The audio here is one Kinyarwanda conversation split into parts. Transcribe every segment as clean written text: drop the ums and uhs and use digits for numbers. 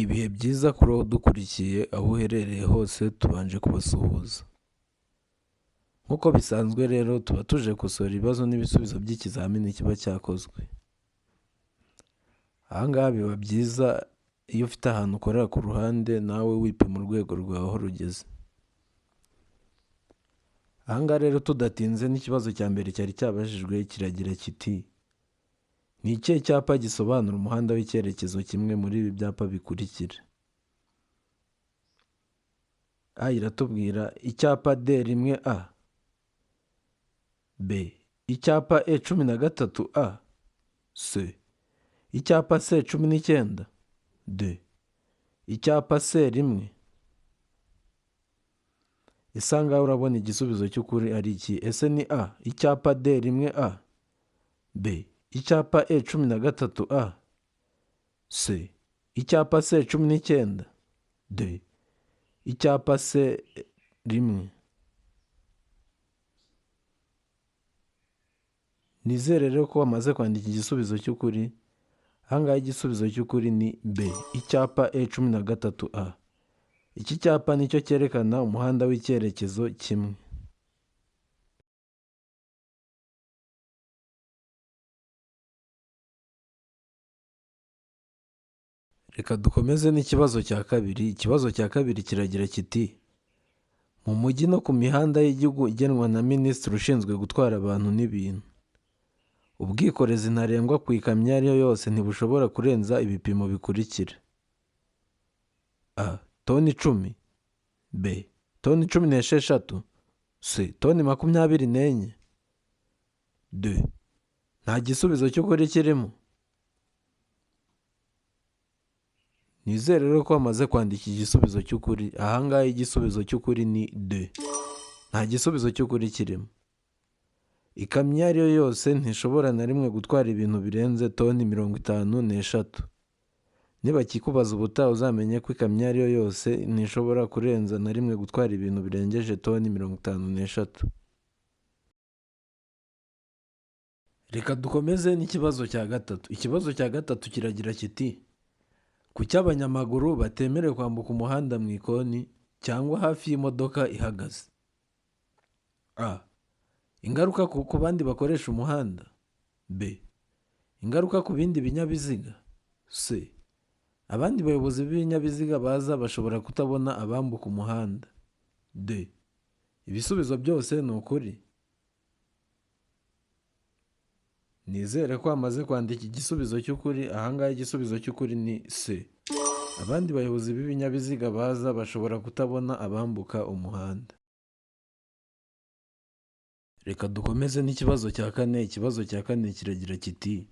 Ibihe byiza kuri wowe udukurikiye aho uherereye hose tubanje kubasuhuza. Nk'uko bisanzwe rero tuba tuje gukosora ibibazo n'ibisubizo by'ikizamini kiba cyakozwe. Aha ngaha biba byiza iyo ufite ahantu ukorera ku ruhande nawe wipima urwego rwawe aho rugeze. Aha ngaha rero tudatinze n'ikibazo cya mbere cyari cyabajijwe kiragira kiti: ni ikihe cyapa gisobanura umuhanda w'icyerekezo kimwe muri ibi byapa bikurikira? A iratubwira icyapa D1A, B icyapa E13A, C icyapa C19, D icyapa C1. Ese aha ngaha urabona igisubizo cy'ukuri ari iki? Ese ni A icyapa D1A, B icyapa E13A, C icyapa C19, D icyapa C1. Nizere rero ko wamaze kwandika igisubizo cy'ukuri. Aha ngaha igisubizo cy'ukuri ni B icyapa E13A. Iki cyapa nicyo cyerekana umuhanda w'icyerekezo kimwe. Reka dukomeze n'ikibazo cya kabiri. Ikibazo cya kabiri kiragira kiti: mu mujyi no ku mihanda y'igihugu igenwa na Minisitiri ushinzwe gutwara abantu n'ibintu, ubwikorezi ntarengwa ku ikamyo iyo ari yo yose ntibushobora kurenza ibipimo bikurikira: A toni 10, B toni 16, C toni 24, D nta gisubizo cy'ukuri kirimo. Nizere rero ko wamaze kwandika igisubizo cy'ukuri. Aha ngaha igisubizo cy'ukuri ni D, nta gisubizo cy'ukuri kirimo. Ikamyo iyo ari yo yose ntishobora na rimwe gutwara ibintu birenze toni 56. Nibakikubaza ubutaha uzamenye ko ikamyo iyo ari yo yose ntishobora kurenza na rimwe gutwara ibintu birengeje toni 56. Reka dukomeze n'ikibazo cya gatatu. Ikibazo cya gatatu kiragira kiti: kuki abanyamaguru batemerewe kwambuka umuhanda mu ikoni cyangwa hafi y'imodoka ihagaze? A ingaruka ku bandi bakoresha umuhanda, B ingaruka ku bindi binyabiziga, C abandi bayobozi b'ibinyabiziga baza bashobora kutabona abambuka umuhanda, D ibisubizo byose ni ukuri. Nizere ko wamaze kwandika igisubizo cy'ukuri. Aha ngaha igisubizo cy'ukuri ni C abandi bayobozi b'ibinyabiziga baza bashobora kutabona abambuka umuhanda. Reka dukomeze n'ikibazo cya kane. Ikibazo cya kane kiragira kiti: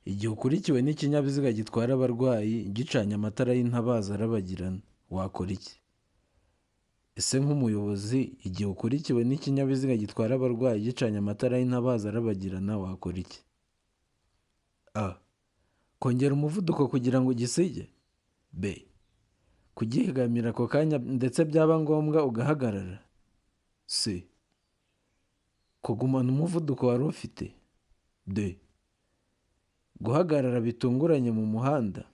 igihe ukurikiwe n'ikinyabiziga gitwara abarwayi gicanye amatara y'intabaza arabagirana wakora iki? Ese nk'umuyobozi igihe ukurikiwe n'ikinyabiziga gitwara abarwayi gicanye amatara y'intabaza arabagirana wakora iki? A kongera umuvuduko kugira ngo gisige, B kugihigamira ako kanya ndetse byaba ngombwa ugahagarara, C kugumana umuvuduko wari ufite, D guhagarara bitunguranye mu muhanda.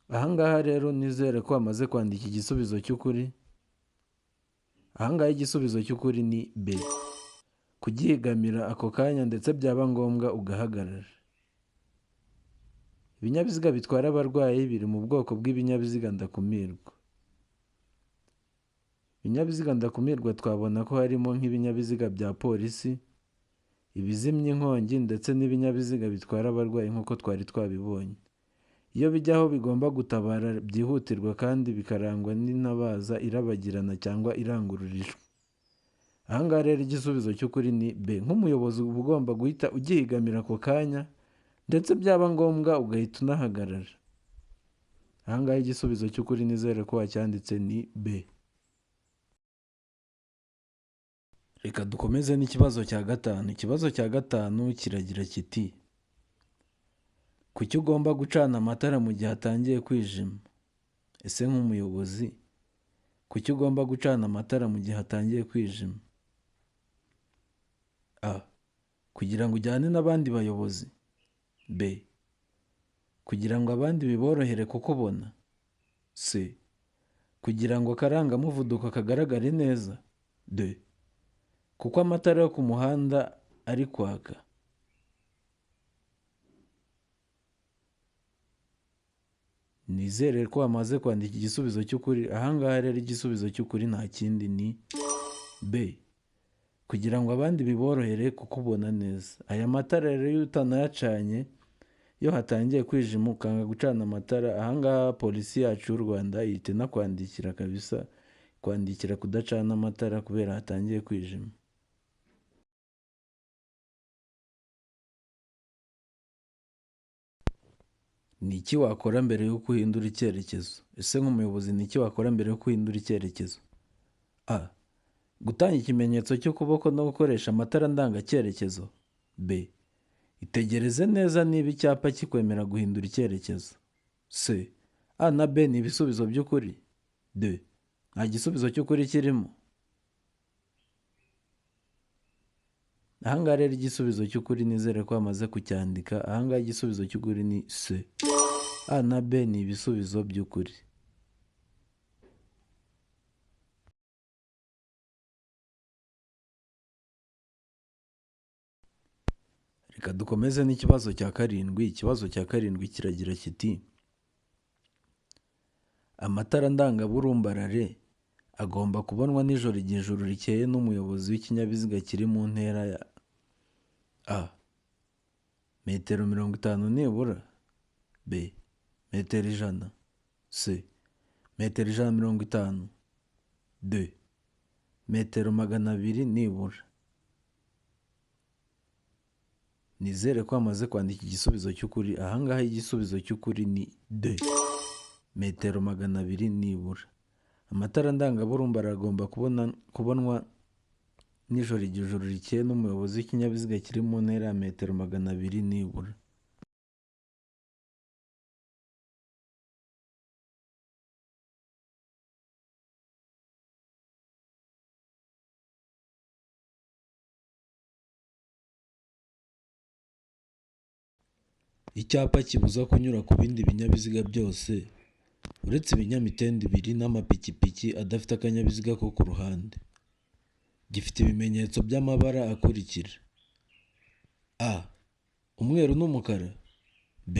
Aha ngaha rero nizere ko wamaze kwandika igisubizo cy'ukuri. Aha ngaha igisubizo cy'ukuri ni B kugihigamira ako kanya ndetse byaba ngombwa ugahagarara. Ibinyabiziga bitwara abarwayi biri mu bwoko bw'ibinyabiziga ndakumirwa. Ibinyabiziga ndakumirwa twabona ko harimo nk'ibinyabiziga bya polisi, ibizimya inkongi ndetse n'ibinyabiziga bitwara abarwayi nk'uko twari twabibonye. Iyo bijya aho bigomba gutabara byihutirwa kandi bikarangwa n'intabaza irabagirana cyangwa irangururijwe. Aha ngaha rero igisubizo cy'ukuri ni B nk'umuyobozi uba ugomba guhita ugihigamira ako kanya ndetse byaba ngombwa ugahita unahagarara. Aha ngaha igisubizo cy'ukuri nizere ko wacyanditse ni B. Reka dukomeze n'ikibazo cya gatanu. Ikibazo cya gatanu kiragira kiti: kuki ugomba gucana amatara mu gihe hatangiye kwijima? Ese nk'umuyobozi kuki ugomba gucana amatara mu gihe hatangiye kwijima? A kugira ngo ujyane n'abandi bayobozi, B kugira ngo abandi biborohere kukubona. C. Kugira ngo akarangamuvuduko kagaragare neza. D. Kuko amatara yo ku muhanda ari kwaka. Nizere ko wamaze kwandika igisubizo cy'ukuri. Ahangaha rero igisubizo cy'ukuri nta kindi ni B. Kugira ngo abandi biborohere kukubona neza. Aya matara rero iyo utanayacanye, iyo hatangiye kwijima ukanga gucana amatara, ahangaha polisi yacu y'u Rwanda ihita inakwandikira kabisa, kwandikira kudacana amatara kubera hatangiye kwijima. Ni iki wakora mbere y'uko uhindura icyerekezo? Ese nk'umuyobozi ni iki wakora mbere y'uko uhindura icyerekezo? A. Gutanga ikimenyetso cy'ukuboko no gukoresha amatara ndangacyerekezo. B. Itegereze neza niba icyapa kikwemera guhindura icyerekezo. C. A na B ni ibisubizo by'ukuri. D. Nta gisubizo cy'ukuri kirimo. Ahangaha rero igisubizo cy'ukuri nizere ko wamaze kucyandika. Ahangaha igisubizo cy'ukuri ni C. A na B ni ibisubizo by'ukuri. Reka dukomeze n'ikibazo cya karindwi. Ikibazo cya karindwi kiragira kiti: amatara ndangaburumbarare agomba kubonwa nijoro igihe ijuru rikeye n'umuyobozi w'ikinyabiziga kiri mu ntera ya A. Metero 50 nibura. B. Metero 100. C. Metero 150. D. Metero 200 nibura. Nizere ko wamaze kwandika igisubizo cy'ukuri. Ahangaha igisubizo cy'ukuri ni D. Metero 200 nibura. Amatara ndangaburumbarare agomba kubonwa nijoro igihe ijuru rikeye n'umuyobozi w'ikinyabiziga kiri mu ntera ya metero 200 nibura. Icyapa kibuza kunyura ku bindi binyabiziga byose uretse ibinyamitende 2 n'amapikipiki adafite akanyabiziga ko ku ruhande. Gifite ibimenyetso by'amabara akurikira: A. Umweru n'umukara. B.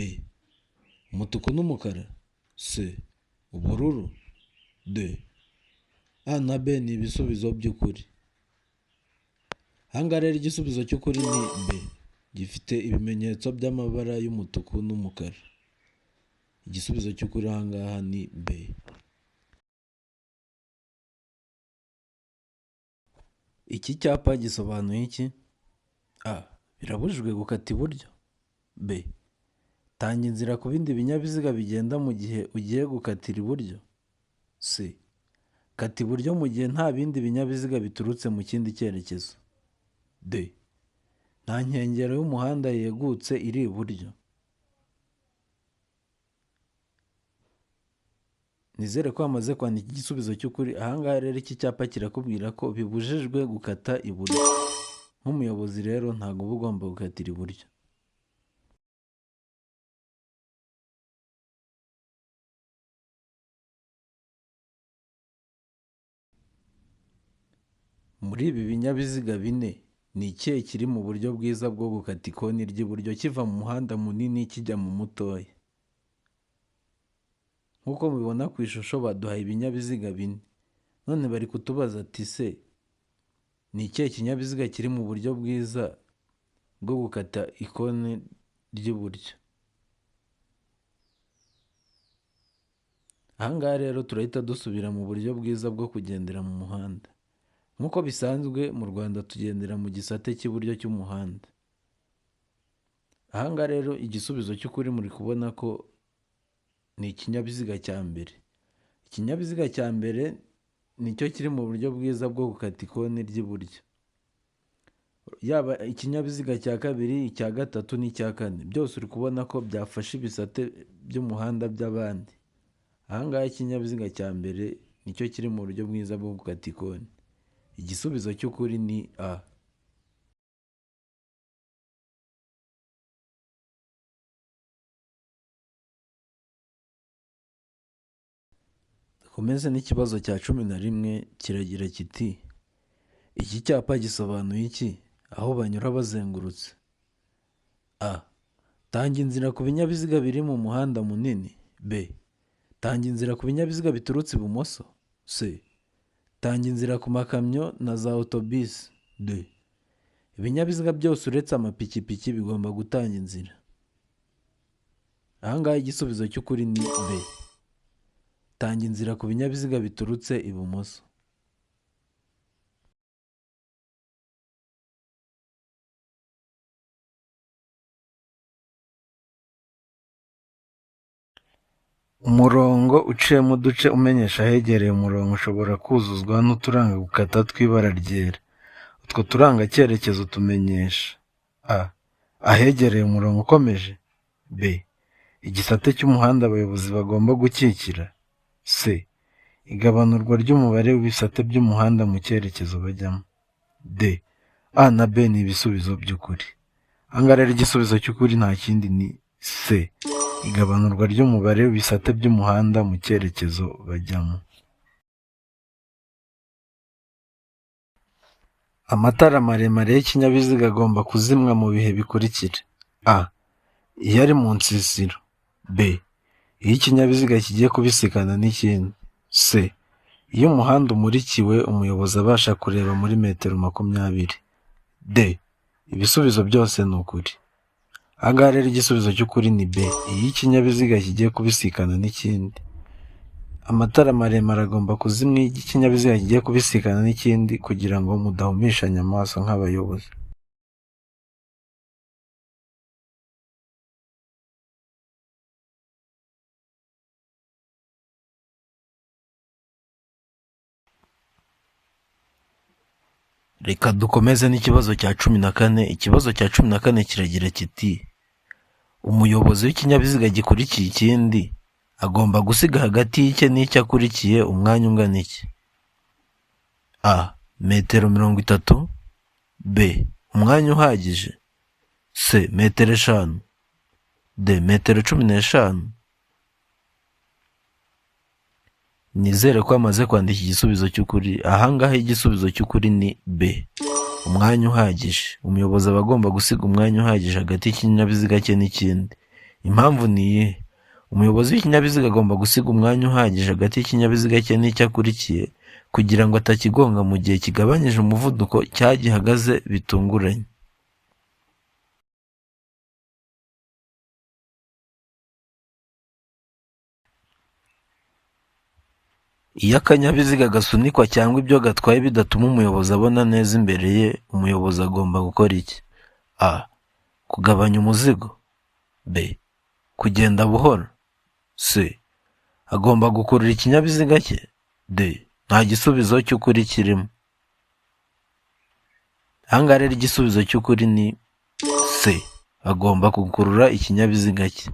Umutuku n'umukara. C. Ubururu. D. A na B ni ibisubizo by'ukuri. Ahangaha rero igisubizo cy'ukuri ni B. Gifite ibimenyetso by'amabara y'umutuku n'umukara. Igisubizo cy'ukuri ahangaha ni B. Iki cyapa gisobanuye iki? A. Birabujijwe gukata iburyo. B. Tanga inzira ku bindi binyabiziga bigenda mu gihe ugiye gukatira iburyo. C. Kata iburyo mu gihe nta bindi binyabiziga biturutse mu kindi cyerekezo. D. Nta nkengero y'umuhanda yegutse iri iburyo. Nizere ko wamaze kwandika igisubizo cy'ukuri. Ahangaha rero iki cyapa kirakubwira ko bibujijwe gukata iburyo. Nk'umuyobozi rero ntabwo uba ugomba gukatira iburyo. Muri ibi binyabiziga 4 ni ikihe kiri mu buryo bwiza bwo gukata ikoni ry'iburyo kiva mu muhanda munini kijya mu mutoya? Nk'uko mubibona ku ishusho baduhaye ibinyabiziga 4, none bari kutubaza ati se ni ikihe kinyabiziga kiri mu buryo bwiza bwo gukata ikoni ry'iburyo? Ahangaha rero turahita dusubira mu buryo bwiza bwo kugendera mu muhanda. Nk'uko bisanzwe mu Rwanda tugendera mu gisate cy'iburyo cy'umuhanda. Ahangaha rero igisubizo cy'ukuri muri kubona ko ni ikinyabiziga cya mbere. Ikinyabiziga cya mbere nicyo kiri mu buryo bwiza bwo gukata ikoni ry'iburyo. Yaba ikinyabiziga cya kabiri, icya gatatu n'icya kane, byose uri kubona ko byafashe ibisate by'umuhanda by'abandi. Ahangaha ikinyabiziga cya mbere nicyo kiri mu buryo bwiza bwo gukata ikoni. Igisubizo cy'ukuri ni A. dukomeze n'ikibazo cya 11 kiragira kiti iki cyapa gisobanuye iki aho banyura bazengurutse? A. Tanga inzira ku binyabiziga biri mu muhanda munini. B. Tanga inzira ku binyabiziga biturutse ibumoso. C. Tanga inzira ku makamyo na za otobisi. D. Ibinyabiziga byose uretse amapikipiki bigomba gutanga inzira. Ahangaha igisubizo cy'ukuri ni B. Tanga inzira ku binyabiziga biturutse ibumoso. Umurongo uciyemo uduce umenyesha ahegereye umurongo ushobora kuzuzwa n'uturanga gukata tw'ibara ryera. Utwo turanga cyerekezo tumenyesha: A. Ahegereye umurongo ukomeje. B. Igisate cy'umuhanda abayobozi bagomba gukikira. C. Igabanurwa ry'umubare w'ibisate by'umuhanda mu cyerekezo bajyamo. D. A na B ni ibisubizo by'ukuri. Ahangaha rero igisubizo cy'ukuri nta kindi ni C. Igabanurwa ry'umubare w'ibisate by'umuhanda mu cyerekezo bajyamo. Amatara maremare y'ikinyabiziga agomba kuzimwa mu bihe bikurikira: A. Iyo ari mu nsisiro. B. Iyo ikinyabiziga kigiye kubisikana n'ikindi. C. Iyo umuhanda umurikiwe umuyobozi abasha kureba muri metero 20. D. Ibisubizo byose ni ukuri. Ahangaha rero igisubizo cy'ukuri ni B. Iyo ikinyabiziga kigiye kubisikana n'ikindi. Amatara maremare agomba kuzimwa iyo ikinyabiziga kigiye kubisikana n'ikindi kugira ngo mudahumishanya amaso nk'abayobozi. Reka dukomeze n'ikibazo cya 14. Ikibazo cya 14 kiragira kiti umuyobozi w'ikinyabiziga gikurikiye ikindi agomba gusiga hagati y'icye n'icyo akurikiye umwanya ungana iki? A. Metero 30. B. Umwanya uhagije. C. Metero 5. D. Metero 15. Nizere ko amaze kwandika igisubizo cy'ukuri. Ahangaha igisubizo cy'ukuri ni B. Umwanya uhagije. Umuyobozi aba agomba gusiga umwanya uhagije hagati y'ikinyabiziga cye n'ikindi. Impamvu ni iyihe? Umuyobozi w'ikinyabiziga agomba gusiga umwanya uhagije hagati y'ikinyabiziga cye n'icyo akurikiye kugira ngo atakigonga mu gihe kigabanyije umuvuduko cyangwa gihagaze bitunguranye. Iyo akanyabiziga gasunikwa cyangwa ibyo gatwaye bidatuma umuyobozi abona neza imbere ye, umuyobozi agomba gukora iki? A. Kugabanya umuzigo. B. Kugenda buhoro. C. Agomba gukurura ikinyabiziga cye. D. Nta gisubizo cy'ukuri kirimo. Ahangaha rero igisubizo cy'ukuri ni C. Agomba gukurura ikinyabiziga cye.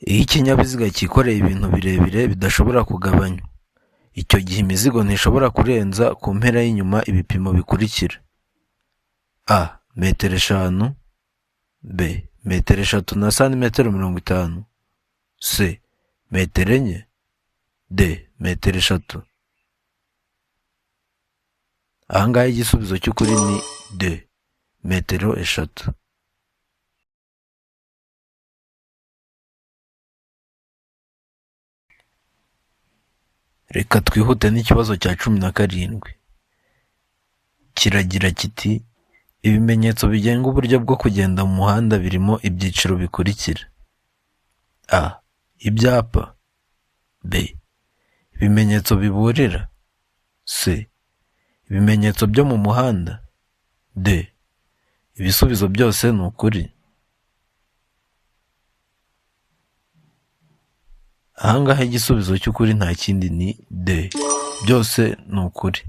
Iyo ikinyabiziga cyikoreye ibintu birebire bidashobora kugabanywa, icyo gihe imizigo ntishobora kurenza ku mpera y'inyuma ibipimo bikurikira: A. Metero 5. B. Metero 3 na santimetero 50. C. Metero 4. D. Metero 3. Ahangaha igisubizo cy'ukuri ni D. Metero 3. Reka twihute n'ikibazo cya 17. Kiragira kiti ibimenyetso bigenga uburyo bwo kugenda mu muhanda birimo ibyiciro bikurikira: A. Ibyapa. B. Ibimenyetso biburira. C. Ibimenyetso byo mu muhanda. D. Ibisubizo byose ni ukuri. Ahangaha igisubizo cy'ukuri nta kindi ni D. Byose ni ukuri.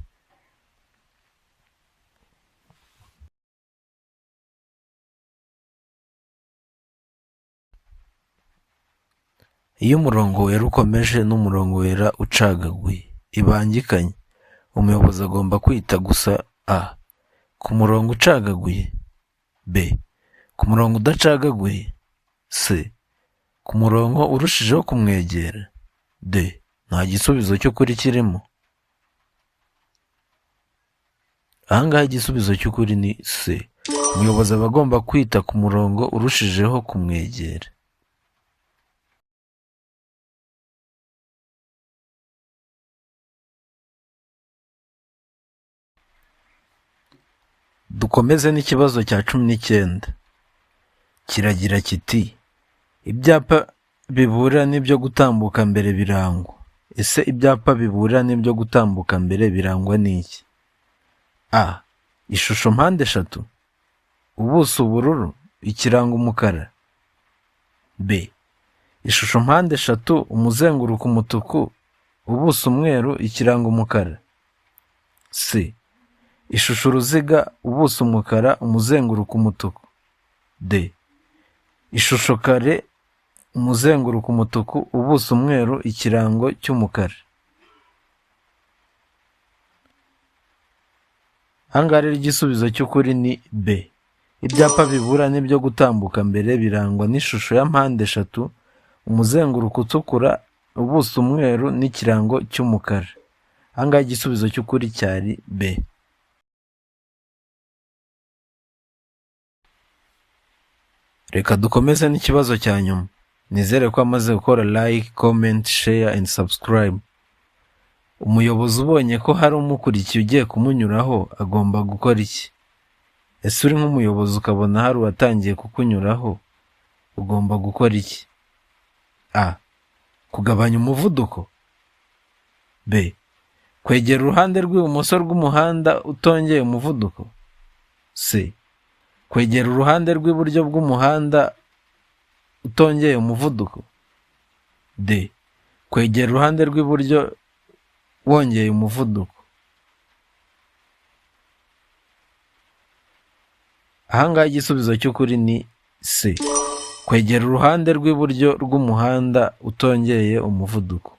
Iyo umurongo wera ukomeje n'umurongo wera ucagaguye ibangikanye, umuyobozi agomba kwita gusa A. ku murongo ucagaguye, b ku murongo udacagaguye, c ku murongo urushijeho kumwegera, d nta gisubizo cy'ukuri kirimo. Ahangaha igisubizo cy'ukuri ni c. Umuyobozi aba agomba kwita ku murongo urushijeho kumwegera. Dukomeze n'ikibazo cya 19. Kiragira kiti ibyapa biburira n'ibyo gutambuka mbere birangwa. Ese ibyapa biburira n'ibyo gutambuka mbere birangwa n'iki? A. Ishusho mpande eshatu, ubuso ubururu, ikirango umukara. B. Ishusho mpande eshatu, umuzenguruko umutuku, ubuso umweru, ikirango umukara. C. Ishusho uruziga, ubuso umukara, umuzenguruko umutuku. D. Ishusho kare, umuzenguruko umutuku, ubuso umweru, ikirango cy'umukara. Ahangaha rero igisubizo cy'ukuri ni B. Ibyapa bibura n'ibyo gutambuka mbere birangwa n'ishusho ya mpande eshatu, umuzenguruko utukura, ubuso umweru, n'ikirango cy'umukara. Ahangaha igisubizo cy'ukuri cyari B. Reka dukomeze n'ikibazo cya nyuma. Nizere ko amaze gukora like, comment, share and subscribe. Umuyobozi ubonye ko hari umukurikiye ugiye kumunyuraho agomba gukora iki? Ese uri nk'umuyobozi ukabona hari uwatangiye kukunyuraho, ugomba gukora iki? A. Kugabanya umuvuduko. B. Kwegera uruhande rw'ibumoso rw'umuhanda utongeye umuvuduko. C. Kwegera uruhande rw'iburyo bw'umuhanda utongeye umuvuduko. D. Kwegera uruhande rw'iburyo wongeye umuvuduko. Ahangaha igisubizo cy'ukuri ni C. Kwegera uruhande rw'iburyo rw'umuhanda utongeye umuvuduko.